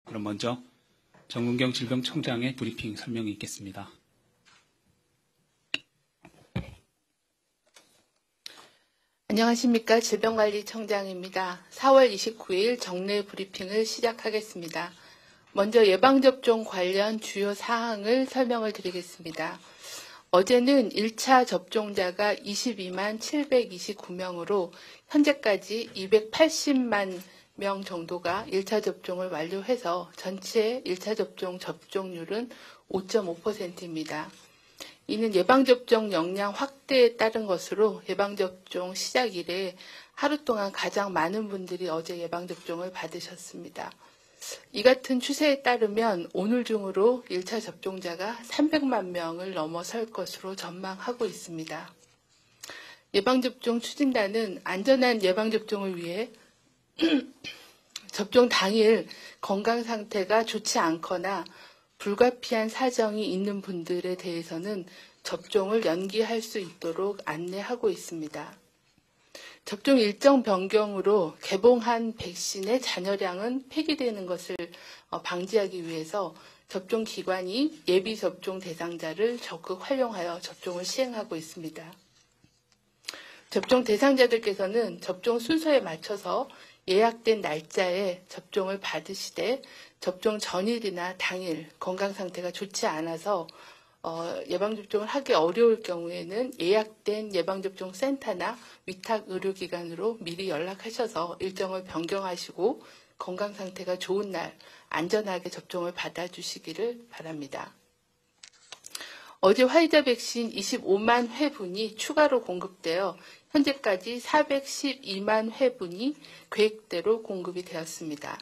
그럼 먼저 정은경 질병청장의 브리핑 설명이 있겠습니다. 안녕하십니까. 질병관리청장입니다. 4월 29일 정례 브리핑을 시작하겠습니다. 먼저 예방접종 관련 주요 사항을 설명을 드리겠습니다. 어제는 1차 접종자가 22만 729명으로 현재까지 280만 명 정도가 1차 접종을 완료해서 전체 1차 접종 접종률은 5.5%입니다. 이는 예방접종 역량 확대에 따른 것으로 예방접종 시작 이래 하루 동안 가장 많은 분들이 어제 예방접종을 받으셨습니다. 이 같은 추세에 따르면 오늘 중으로 1차 접종자가 300만 명을 넘어설 것으로 전망하고 있습니다. 예방접종 추진단은 안전한 예방접종을 위해 접종 당일 건강 상태가 좋지 않거나 불가피한 사정이 있는 분들에 대해서는 접종을 연기할 수 있도록 안내하고 있습니다. 접종 일정 변경으로 개봉한 백신의 잔여량은 폐기되는 것을 방지하기 위해서 접종 기관이 예비 접종 대상자를 적극 활용하여 접종을 시행하고 있습니다. 접종 대상자들께서는 접종 순서에 맞춰서 예약된 날짜에 접종을 받으시되 접종 전일이나 당일 건강 상태가 좋지 않아서 예방접종을 하기 어려울 경우에는 예약된 예방접종 센터나 위탁 의료기관으로 미리 연락하셔서 일정을 변경하시고 건강 상태가 좋은 날 안전하게 접종을 받아주시기를 바랍니다. 어제 화이자 백신 25만 회분이 추가로 공급되어 현재까지 412만 회분이 계획대로 공급이 되었습니다.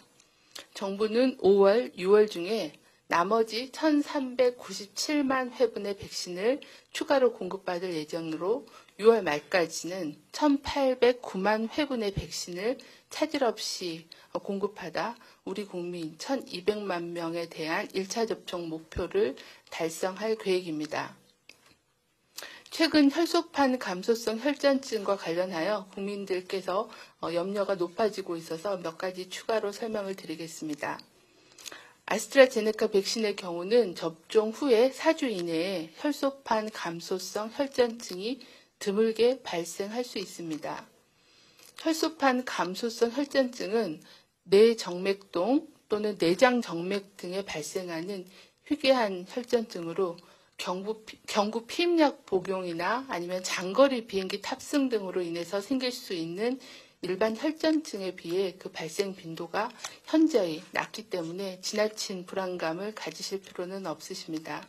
정부는 5월, 6월 중에 나머지 1,397만 회분의 백신을 추가로 공급받을 예정으로 6월 말까지는 1,809만 회분의 백신을 차질 없이 공급하다 우리 국민 1,200만 명에 대한 1차 접종 목표를 달성할 계획입니다. 최근 혈소판 감소성 혈전증과 관련하여 국민들께서 염려가 높아지고 있어서 몇 가지 추가로 설명을 드리겠습니다. 아스트라제네카 백신의 경우는 접종 후에 4주 이내에 혈소판 감소성 혈전증이 드물게 발생할 수 있습니다. 혈소판 감소성 혈전증은 뇌정맥동 또는 내장정맥 등에 발생하는 희귀한 혈전증으로 경구 피임약 복용이나 아니면 장거리 비행기 탑승 등으로 인해서 생길 수 있는 일반 혈전증에 비해 그 발생 빈도가 현저히 낮기 때문에 지나친 불안감을 가지실 필요는 없으십니다.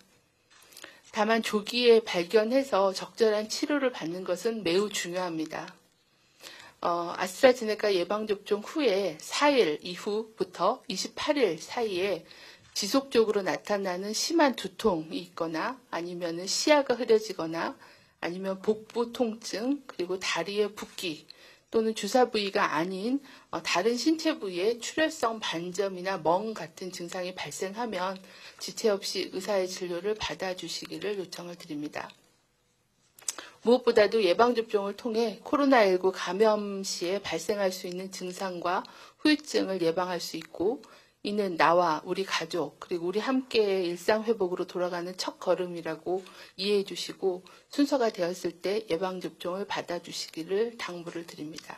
다만 조기에 발견해서 적절한 치료를 받는 것은 매우 중요합니다. 아스트라제네카 예방접종 후에 4일 이후부터 28일 사이에 지속적으로 나타나는 심한 두통이 있거나 아니면 시야가 흐려지거나 아니면 복부 통증 그리고 다리의 붓기 또는 주사 부위가 아닌 다른 신체 부위에 출혈성 반점이나 멍 같은 증상이 발생하면 지체 없이 의사의 진료를 받아주시기를 요청을 드립니다. 무엇보다도 예방접종을 통해 코로나19 감염 시에 발생할 수 있는 증상과 후유증을 예방할 수 있고 이는 나와 우리 가족 그리고 우리 함께 일상회복으로 돌아가는 첫 걸음이라고 이해해 주시고 순서가 되었을 때 예방접종을 받아주시기를 당부를 드립니다.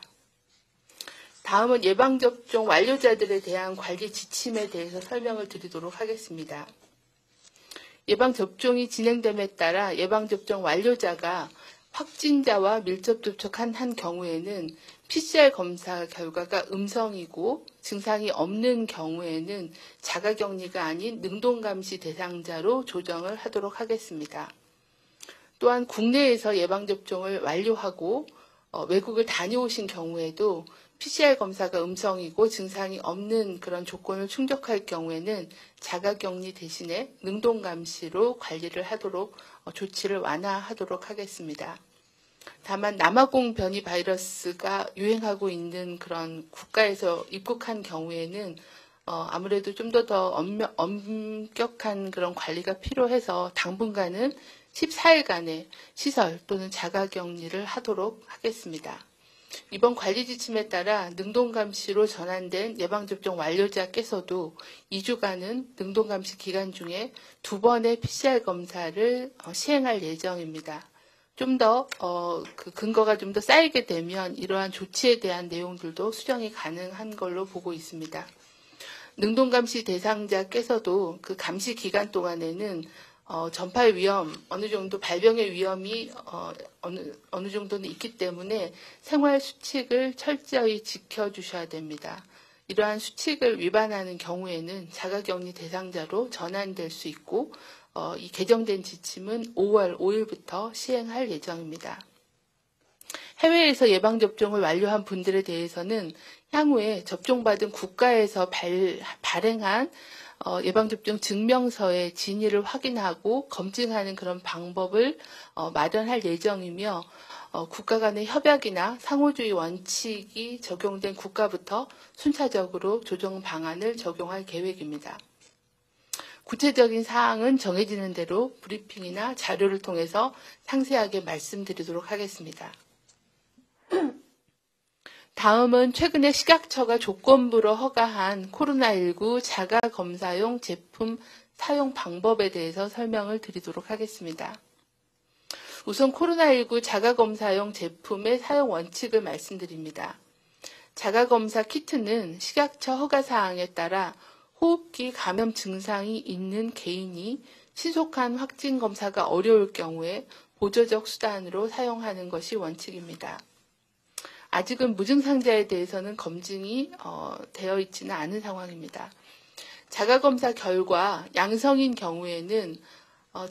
다음은 예방접종 완료자들에 대한 관리 지침에 대해서 설명을 드리도록 하겠습니다. 예방접종이 진행됨에 따라 예방접종 완료자가 확진자와 밀접 접촉한 한 경우에는 PCR 검사 결과가 음성이고 증상이 없는 경우에는 자가격리가 아닌 능동감시 대상자로 조정을 하도록 하겠습니다. 또한 국내에서 예방접종을 완료하고 외국을 다녀오신 경우에도 PCR 검사가 음성이고 증상이 없는 그런 조건을 충족할 경우에는 자가격리 대신에 능동감시로 관리를 하도록 조치를 완화하도록 하겠습니다. 다만 남아공 변이 바이러스가 유행하고 있는 그런 국가에서 입국한 경우에는 아무래도 좀 더 엄격한 그런 관리가 필요해서 당분간은 14일간의 시설 또는 자가격리를 하도록 하겠습니다. 이번 관리 지침에 따라 능동감시로 전환된 예방접종 완료자께서도 2주간은 능동감시 기간 중에 2번의 PCR 검사를 시행할 예정입니다. 좀 더 그 근거가 좀 더 쌓이게 되면 이러한 조치에 대한 내용들도 수정이 가능한 걸로 보고 있습니다. 능동감시 대상자께서도 그 감시 기간 동안에는 전파의 위험, 어느 정도 발병의 위험이 어느 정도는 있기 때문에 생활 수칙을 철저히 지켜주셔야 됩니다. 이러한 수칙을 위반하는 경우에는 자가격리 대상자로 전환될 수 있고 이 개정된 지침은 5월 5일부터 시행할 예정입니다. 해외에서 예방접종을 완료한 분들에 대해서는 향후에 접종받은 국가에서 발행한 예방접종 증명서의 진위를 확인하고 검증하는 그런 방법을 마련할 예정이며 국가 간의 협약이나 상호주의 원칙이 적용된 국가부터 순차적으로 조정 방안을 적용할 계획입니다. 구체적인 사항은 정해지는 대로 브리핑이나 자료를 통해서 상세하게 말씀드리도록 하겠습니다. 다음은 최근에 식약처가 조건부로 허가한 코로나19 자가검사용 제품 사용 방법에 대해서 설명을 드리도록 하겠습니다. 우선 코로나19 자가검사용 제품의 사용 원칙을 말씀드립니다. 자가검사 키트는 식약처 허가사항에 따라 호흡기 감염 증상이 있는 개인이 신속한 확진 검사가 어려울 경우에 보조적 수단으로 사용하는 것이 원칙입니다. 아직은 무증상자에 대해서는 검증이 되어 있지는 않은 상황입니다. 자가검사 결과 양성인 경우에는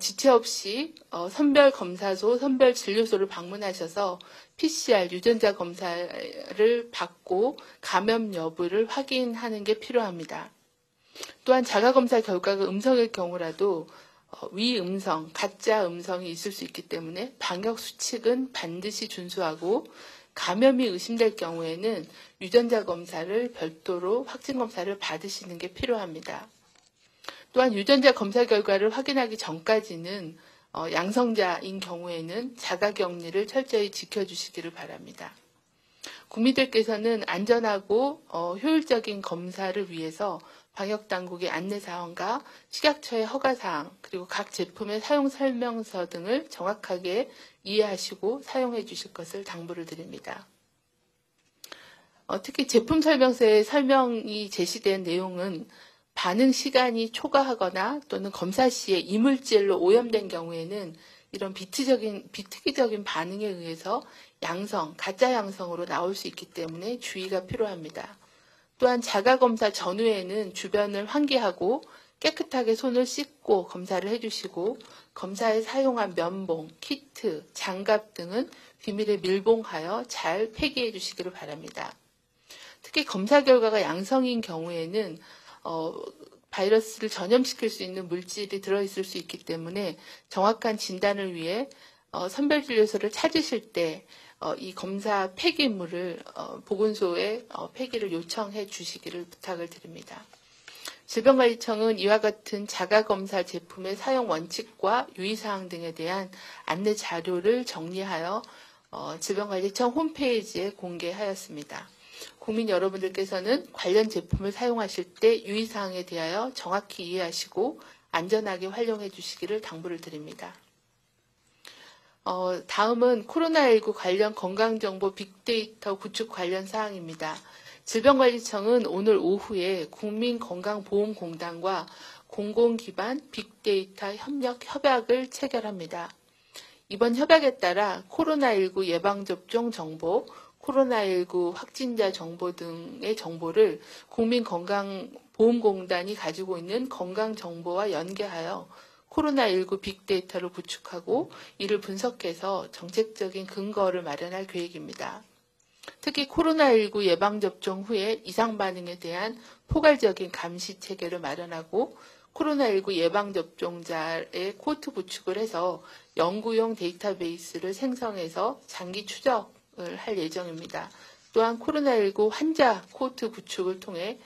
지체 없이 선별검사소, 선별진료소를 방문하셔서 PCR 유전자 검사를 받고 감염 여부를 확인하는 게 필요합니다. 또한 자가검사 결과가 음성일 경우라도 위음성, 가짜 음성이 있을 수 있기 때문에 방역 수칙은 반드시 준수하고 감염이 의심될 경우에는 유전자 검사를 별도로 확진 검사를 받으시는 게 필요합니다. 또한 유전자 검사 결과를 확인하기 전까지는 양성자인 경우에는 자가격리를 철저히 지켜주시기를 바랍니다. 국민들께서는 안전하고 효율적인 검사를 위해서 방역당국의 안내사항과 식약처의 허가사항 그리고 각 제품의 사용 설명서 등을 정확하게 이해하시고 사용해 주실 것을 당부를 드립니다. 특히 제품 설명서에 설명이 제시된 내용은 반응 시간이 초과하거나 또는 검사 시에 이물질로 오염된 경우에는 이런 비특이적인 반응에 의해서 양성, 가짜 양성으로 나올 수 있기 때문에 주의가 필요합니다. 또한 자가검사 전후에는 주변을 환기하고 깨끗하게 손을 씻고 검사를 해주시고 검사에 사용한 면봉, 키트, 장갑 등은 비밀에 밀봉하여 잘 폐기해 주시기를 바랍니다. 특히 검사 결과가 양성인 경우에는 바이러스를 전염시킬 수 있는 물질이 들어있을 수 있기 때문에 정확한 진단을 위해 선별진료소를 찾으실 때 이 검사 폐기물을 보건소에 폐기를 요청해 주시기를 부탁을 드립니다. 질병관리청은 이와 같은 자가검사 제품의 사용 원칙과 유의사항 등에 대한 안내 자료를 정리하여 질병관리청 홈페이지에 공개하였습니다. 국민 여러분들께서는 관련 제품을 사용하실 때 유의사항에 대하여 정확히 이해하시고 안전하게 활용해 주시기를 당부를 드립니다. 다음은 코로나19 관련 건강정보 빅데이터 구축 관련 사항입니다. 질병관리청은 오늘 오후에 국민건강보험공단과 공공기반 빅데이터 협약을 체결합니다. 이번 협약에 따라 코로나19 예방접종 정보, 코로나19 확진자 정보 등의 정보를 국민건강보험공단이 가지고 있는 건강정보와 연계하여 코로나19 빅데이터를 구축하고 이를 분석해서 정책적인 근거를 마련할 계획입니다. 특히 코로나19 예방접종 후에 이상 반응에 대한 포괄적인 감시 체계를 마련하고 코로나19 예방접종자의 코트 구축을 해서 연구용 데이터베이스를 생성해서 장기 추적을 할 예정입니다. 또한 코로나19 환자 코트 구축을 통해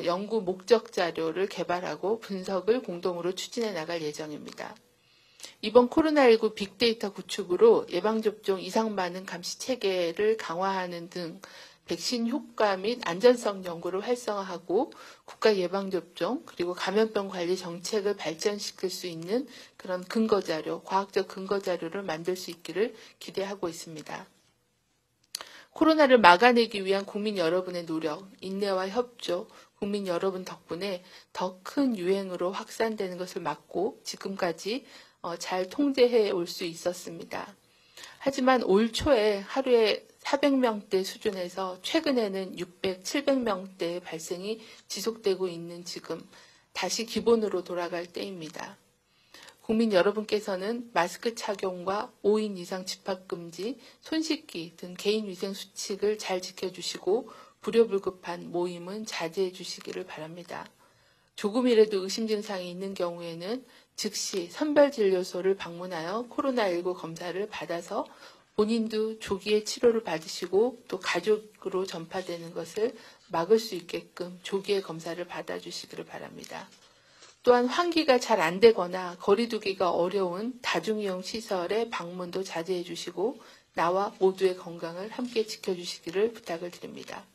연구 목적 자료를 개발하고 분석을 공동으로 추진해 나갈 예정입니다. 이번 코로나19 빅데이터 구축으로 예방접종 이상 반응 감시 체계를 강화하는 등 백신 효과 및 안전성 연구를 활성화하고 국가 예방접종 그리고 감염병 관리 정책을 발전시킬 수 있는 그런 근거자료, 과학적 근거자료를 만들 수 있기를 기대하고 있습니다. 코로나를 막아내기 위한 국민 여러분의 노력, 인내와 협조, 국민 여러분 덕분에 더 큰 유행으로 확산되는 것을 막고 지금까지 잘 통제해 올 수 있었습니다. 하지만 올 초에 하루에 400명대 수준에서 최근에는 600, 700명대 발생이 지속되고 있는 지금 다시 기본으로 돌아갈 때입니다. 국민 여러분께서는 마스크 착용과 5인 이상 집합금지, 손 씻기 등 개인위생 수칙을 잘 지켜주시고 불효불급한 모임은 자제해 주시기를 바랍니다. 조금이라도 의심 증상이 있는 경우에는 즉시 선별진료소를 방문하여 코로나19 검사를 받아서 본인도 조기에 치료를 받으시고 또 가족으로 전파되는 것을 막을 수 있게끔 조기에 검사를 받아주시기를 바랍니다. 또한 환기가 잘 안 되거나 거리두기가 어려운 다중이용 시설의 방문도 자제해 주시고 나와 모두의 건강을 함께 지켜주시기를 부탁을 드립니다.